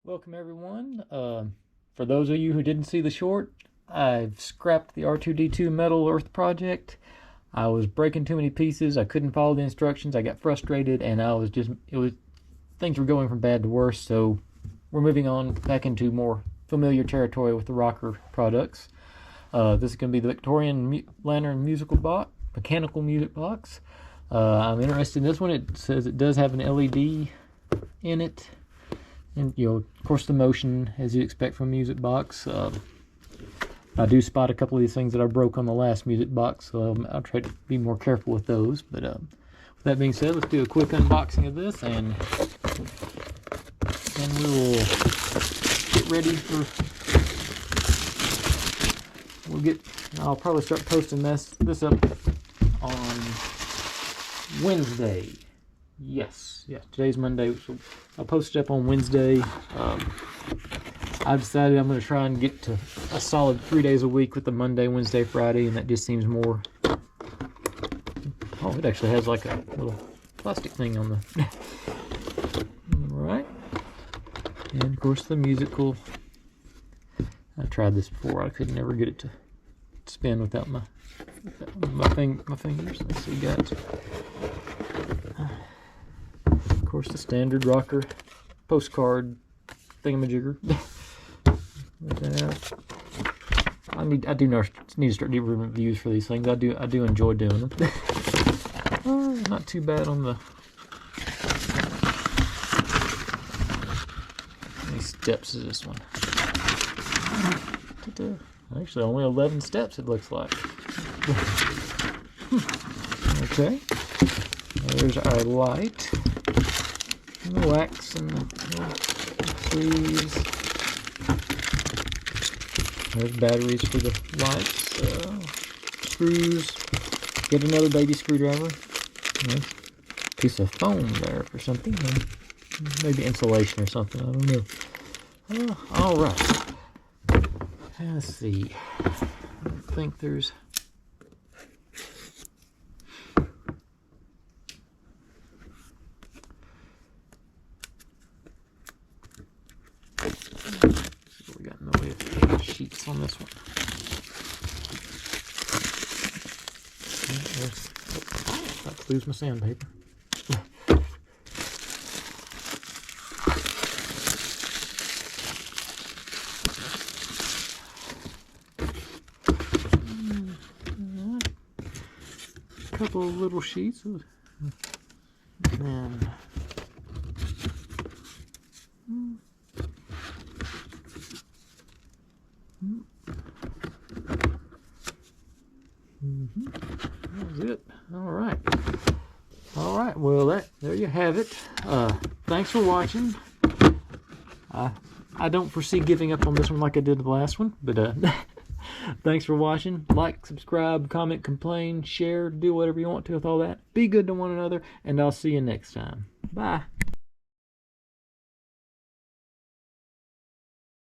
Welcome everyone. For those of you who didn't see the short, I've scrapped the R2-D2 Metal Earth project. I was breaking too many pieces. I couldn't follow the instructions. I got frustrated, and things were going from bad to worse. So we're moving on back into more familiar territory with the ROKR products. This is going to be the Victorian Lantern mechanical music box. I'm interested in this one. It says it does have an LED in it. And, of course, the motion, as you expect from a music box. I do spot a couple of these things that I broke on the last music box, so I'll try to be more careful with those. But with that being said, let's do a quick unboxing of this, and we will get ready for... I'll probably start posting this up on Wednesday. Yes, today's Monday, so I'll post it up on Wednesday. I've decided I'm going to try and get to a solid 3 days a week with the Monday, Wednesday, Friday, and that just seems more... Oh, it actually has like a little plastic thing on the... Alright. And of course the musical... I tried this before. I could never get it to spin without my fingers. Let's see, guys. Of course, the standard ROKR postcard thingamajigger. I need to start doing reviews for these things. I do enjoy doing them. Not too bad on the... How many steps is this one? Actually, only 11 steps it looks like. Okay. There's our light. And the wax and the sleeves. There's batteries for the lights. Screws. Get another baby screwdriver. Piece of foam there for something. Maybe insulation or something. I don't know. Alright. Let's see. I don't think there's... We got no way of sheets on this one. About to lose my sandpaper. A couple of little sheets. And that's it. All right. Well, there you have it. Thanks for watching. I don't foresee giving up on this one like I did the last one, but thanks for watching. Like, subscribe, comment, complain, share, do whatever you want to with all that. Be good to one another, and I'll see you next time. Bye.